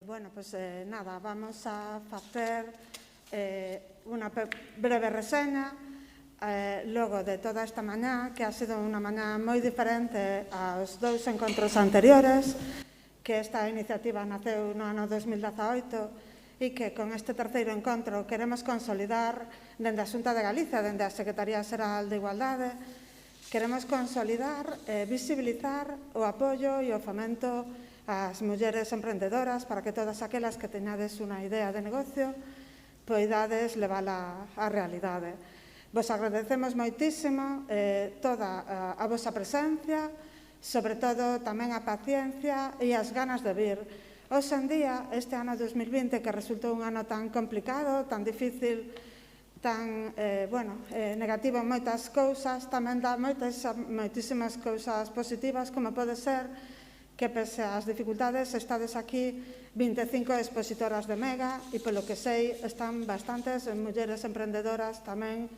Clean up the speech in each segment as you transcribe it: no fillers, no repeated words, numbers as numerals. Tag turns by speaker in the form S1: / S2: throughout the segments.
S1: Bueno, pois nada, vamos a facer unha breve reseña logo de toda esta mañá, que ha sido unha mañá moi diferente aos dous encontros anteriores, que esta iniciativa naceu no ano 2018 e que con este terceiro encontro queremos consolidar dende a Xunta de Galicia, dende a Secretaría Xeral de Igualdade, queremos consolidar e visibilizar o apoio e o fomento ás mulleres emprendedoras para que todas aquelas que teñades unha idea de negocio poidades levala á realidade. Vos agradecemos moitísimo toda a vosa presencia, sobre todo tamén a paciencia e as ganas de vir. Hoxe en día, este ano 2020, que resultou un ano tan complicado, tan difícil, tan negativo en moitas cousas, tamén dá moitísimas cousas positivas, como pode ser que, pese ás dificultades, estades aquí 25 expositoras de Mega e, polo que sei, están bastantes mulleres emprendedoras tamén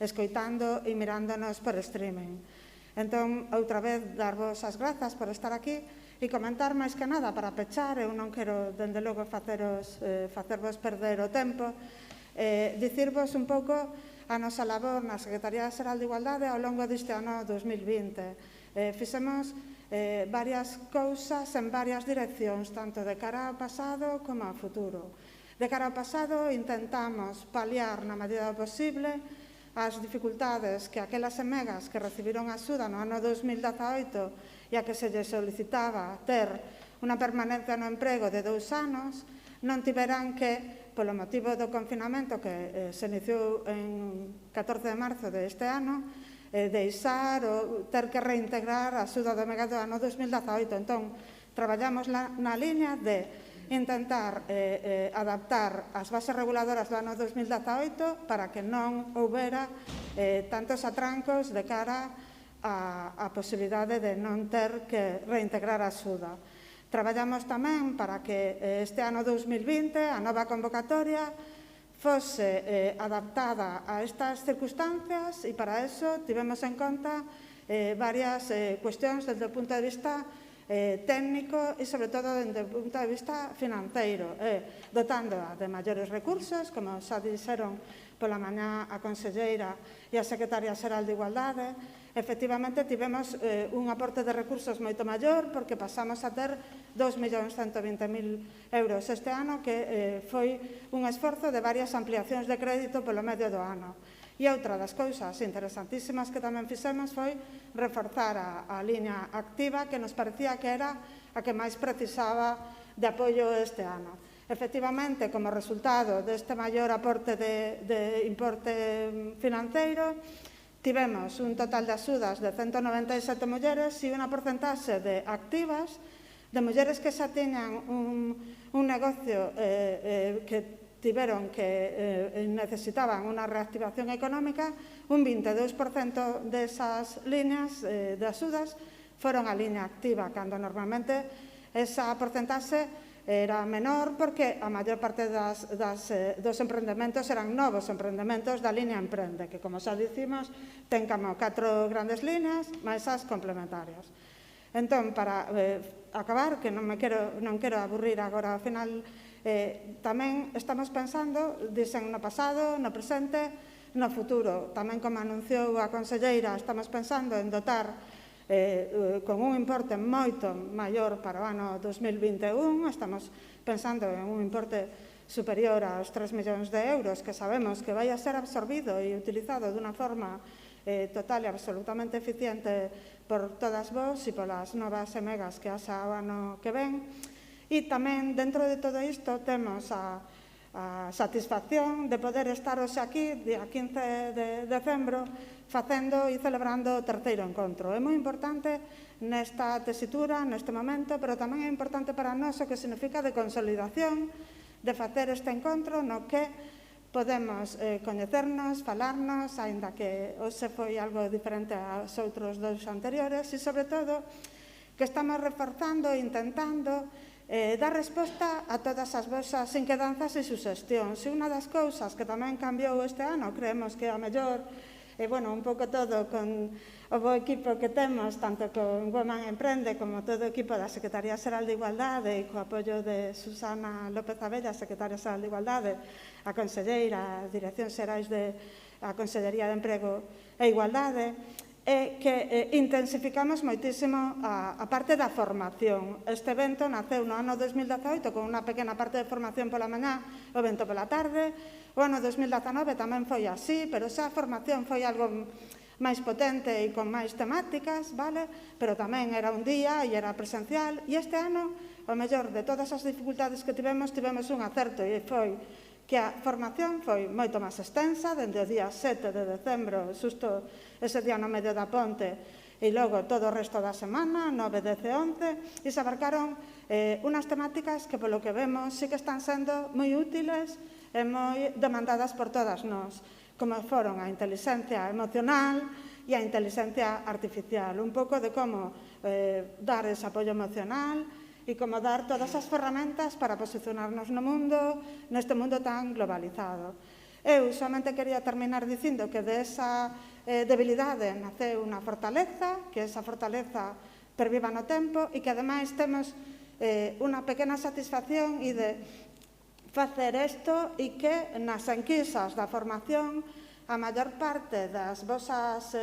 S1: escoitando e mirándonos por streaming. Entón, outra vez, darvos as grazas por estar aquí e comentar máis que nada para pechar, eu non quero, dende logo, facervos perder o tempo, dicirvos un pouco a nosa labor na Secretaría Xeral de Igualdade ao longo deste ano 2020. Fixemos varias cousas en varias direccións, tanto de cara ao pasado como ao futuro. De cara ao pasado, intentamos paliar na medida do posible as dificultades que aquelas emegas que recibiron axuda no ano 2018 e a que se lle solicitaba ter unha permanencia no emprego de 2 anos, non tiveran que, polo motivo do confinamento que se iniciou en 14 de marzo deste ano, deixar ou ter que reintegrar a axuda do Mega do ano 2018. Entón, traballamos na liña de intentar adaptar as bases reguladoras do ano 2018 para que non houbera tantos atrancos de cara á posibilidade de non ter que reintegrar a axuda. Traballamos tamén para que este ano 2020 a nova convocatoria fose adaptada a estas circunstancias e para eso tivemos en conta varias cuestións desde o punto de vista técnico e, sobre todo, desde o punto de vista financeiro, dotándoa de maiores recursos, como xa dixeron pola mañá a conselleira e a Secretaria Xeral de Igualdade. Efectivamente, tivemos un aporte de recursos moito maior porque pasamos a ter 2.120.000 euros este ano, que foi un esforzo de varias ampliacións de crédito polo medio do ano. E outra das cousas interesantísimas que tamén fixemos foi reforzar a liña activa, que nos parecía que era a que máis precisaba de apoio este ano. Efectivamente, como resultado deste maior aporte de importe financeiro, tivemos un total de axudas de 197 mulleres e unha porcentaxe de activas de mulleres que xa teñan un negocio que tiveron que necesitaban unha reactivación económica. Un 22% desas líneas de axudas foron a liña activa, cando normalmente esa porcentaxe era menor porque a maior parte dos emprendementos eran novos emprendementos da liña Emprende, que, como xa dicimos, ten como 4 grandes líneas máis as complementarias. Entón, para acabar, que non quero aburrir agora ao final, tamén estamos pensando, dixen, no pasado, no presente, no futuro. Tamén, como anunciou a conselleira, estamos pensando en dotar con un importe moito maior para o ano 2021. Estamos pensando en un importe superior aos 3 millóns de euros, que sabemos que vai a ser absorbido e utilizado dunha forma total e absolutamente eficiente por todas vos e polas novas emegas que haxa o ano que ven. E tamén, dentro de todo isto, temos a satisfacción de poder estar hoxe aquí, día 15 de decembro, facendo e celebrando o terceiro encontro. É moi importante nesta tesitura, neste momento, pero tamén é importante para nós o que significa de consolidación, de facer este encontro no que podemos coñecernos, falarnos, aínda que hoxe foi algo diferente aos outros dous anteriores, e, sobre todo, que estamos reforzando e intentando dar resposta a todas as vosas inquedanzas e suxestións. E unha das cousas que tamén cambiou este ano, creemos que a mellor E, bueno, un pouco todo con o bo equipo que temos, tanto con Women Emprende como todo o equipo da Secretaría Xeral de Igualdade e co apoio de Susana López Abella, Secretaria Xeral de Igualdade, a Conselleira, a Dirección Xerais a Consellería de Emprego e Igualdade, é que intensificamos moitísimo a parte da formación. Este evento naceu no ano 2018 con unha pequena parte de formación pola mañá, o evento pola tarde. O ano 2019 tamén foi así, pero xa a formación foi algo máis potente e con máis temáticas, vale? Pero tamén era un día e era presencial. E este ano, o mellor de todas as dificultades que tivemos un acerto e foi que a formación foi moito máis extensa, dende o día 7 de decembro, xusto ese día no medio da ponte, e logo todo o resto da semana, 9, 10 e 11, e se abarcaron unhas temáticas que, polo que vemos, sí que están sendo moi útiles e moi demandadas por todas nós, como foron a inteligencia emocional e a inteligencia artificial, un pouco de como dar ese apoio emocional e como dar todas as ferramentas para posicionarnos no mundo, neste mundo tan globalizado. Eu somente quería terminar dicindo que de esa debilidade naceu unha fortaleza, que esa fortaleza perviva no tempo e que ademais temos unha pequena satisfacción e de facer isto e que nas enquisas da formación a maior parte das vosas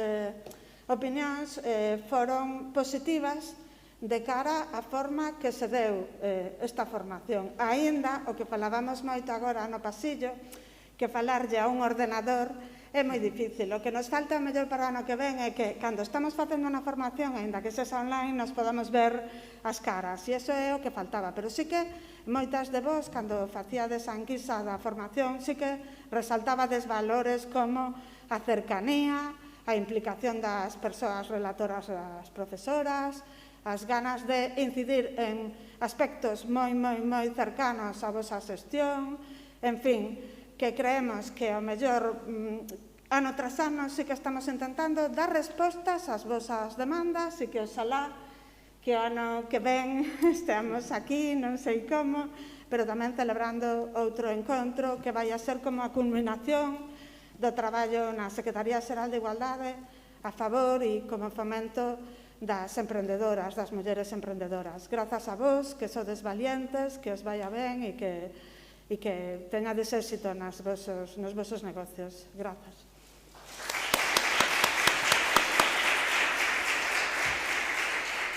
S1: opinións foron positivas de cara á forma que se deu esta formación. Aínda, o que falábamos moito agora no pasillo, que falarlle a un ordenador é moi difícil. O que nos falta mellor para o ano que ven é que, cando estamos facendo unha formación, aínda que sexa online, nos podamos ver as caras. E iso é o que faltaba. Pero sí que moitas de vos, cando facíades a enquisa da formación, sí que resaltabades valores como a cercanía, a implicación das persoas relatoras das profesoras, as ganas de incidir en aspectos moi cercanos á vosa xestión, en fin, que creemos que ao mellor ano tras ano sí que estamos intentando dar respostas ás vosas demandas e que oxalá que o ano que ven esteamos aquí, non sei como, pero tamén celebrando outro encontro que vai a ser como a culminación do traballo na Secretaría Xeral de Igualdade a favor e como fomento das emprendedoras, das mulleres emprendedoras. Grazas a vos, que sodes valientes, que os vaya ben e que teñades éxito nos vosos negocios. Grazas.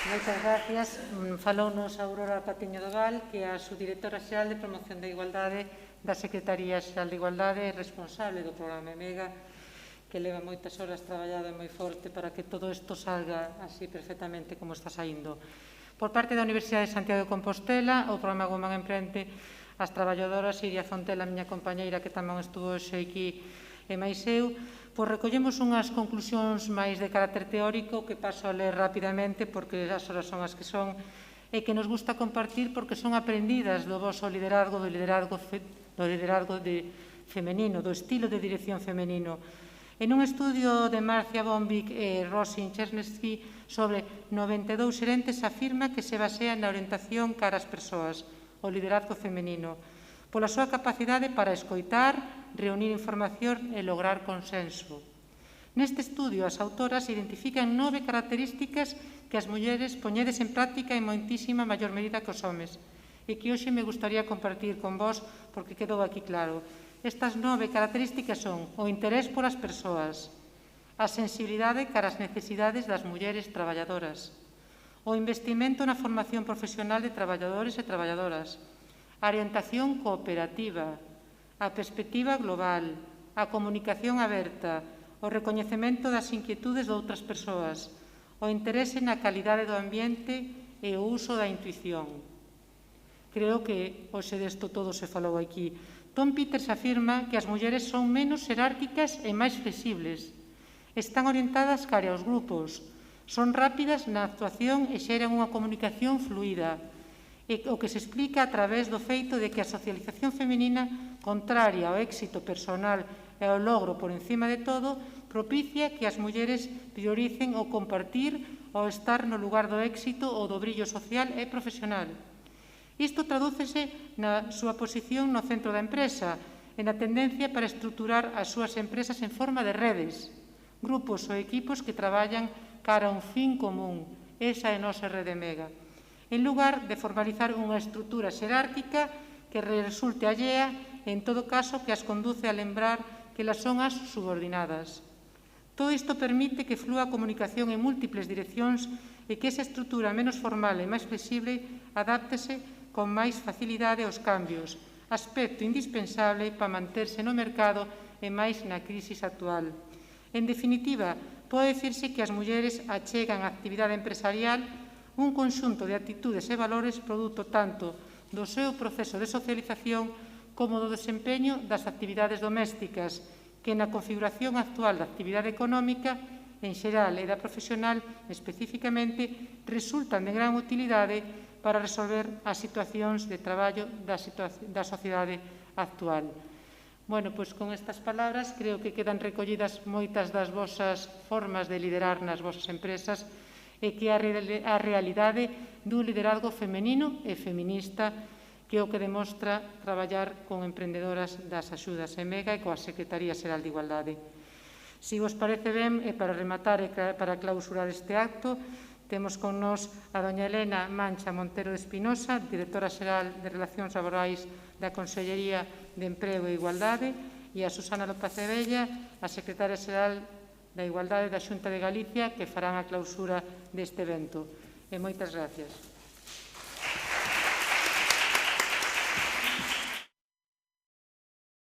S2: Moitas gracias. Falounos Aurora Patiño Doval, que é a subdirectora xeral de Promoción da Igualdade da Secretaría Xeral de Igualdade e responsable do programa EMEGA, que leva moitas horas traballado e moi forte para que todo isto salga así perfectamente como está saindo. Por parte da Universidade de Santiago de Compostela, o programa Women Emprende, as traballadoras, Iria Fontela, a miña compañeira, que tamén estuvo hoxe aquí, e máis eu, pois recollemos unhas conclusións máis de carácter teórico que paso a ler rapidamente porque as horas son as que son e que nos gusta compartir porque son aprendidas do voso liderazgo, do liderazgo femenino, do estilo de dirección femenino. En un estudio de Marcia Bombic e Rosin Chernesky sobre 92 xerentes afirma que se basea na orientación cara ás persoas, o liderazgo femenino, pola súa capacidade para escoitar, reunir información e lograr consenso. Neste estudio, as autoras identifican 9 características que as mulleres poñedes en práctica en moitísima maior medida que os homes e que hoxe me gustaría compartir con vos porque quedou aquí claro. Estas 9 características son o interés polas persoas, a sensibilidade cara ás necesidades das mulleres traballadoras, o investimento na formación profesional de traballadores e traballadoras, a orientación cooperativa, a perspectiva global, a comunicación aberta, o recoñecemento das inquietudes de outras persoas, o interese na calidade do ambiente e o uso da intuición. Creo que hoxe desto todo se falou aquí. Tom Peters afirma que as mulleres son menos xerárquicas e máis flexibles. Están orientadas cara aos grupos, son rápidas na actuación e xeran unha comunicación fluida, o que se explica a través do feito de que a socialización femenina, contraria ao éxito personal e ao logro por encima de todo, propicia que as mulleres prioricen o compartir ou estar no lugar do éxito ou do brillo social e profesional. Isto tradúcese na súa posición no centro da empresa e na tendencia para estruturar as súas empresas en forma de redes, grupos ou equipos que traballan cara a un fin común. Esa é a nosa rede mega. En lugar de formalizar unha estrutura xerárquica que resulte allea, en todo caso que as conduce a lembrar que elas son as subordinadas. Todo isto permite que flúa a comunicación en múltiples direccións e que esa estrutura menos formal e máis flexible adáptese con máis facilidade aos cambios, aspecto indispensable para manterse no mercado e máis na crisis actual. En definitiva, pode dicirse que as mulleres achegan á actividade empresarial un conxunto de actitudes e valores produto tanto do seu proceso de socialización como do desempeño das actividades domésticas, que na configuración actual da actividade económica, en xeral e da profesional especificamente, resultan de gran utilidade para resolver as situacións de traballo da sociedade actual. Bueno, pois con estas palabras creo que quedan recollidas moitas das vosas formas de liderar nas vosas empresas e que a realidade dun liderazgo femenino e feminista que é o que demostra traballar con emprendedoras das axudas EMEGA e coa Secretaría Xeral de Igualdade. Se vos parece ben, e para rematar e para clausurar este acto, temos con nós a doña Elena Mancha Montero de Espinosa, directora xeral de Relacións Laborais da Consellería de Emprego e Igualdade, e a Susana López Abella, a secretaria xeral da Igualdade da Xunta de Galicia, que farán a clausura deste evento. E moitas gracias.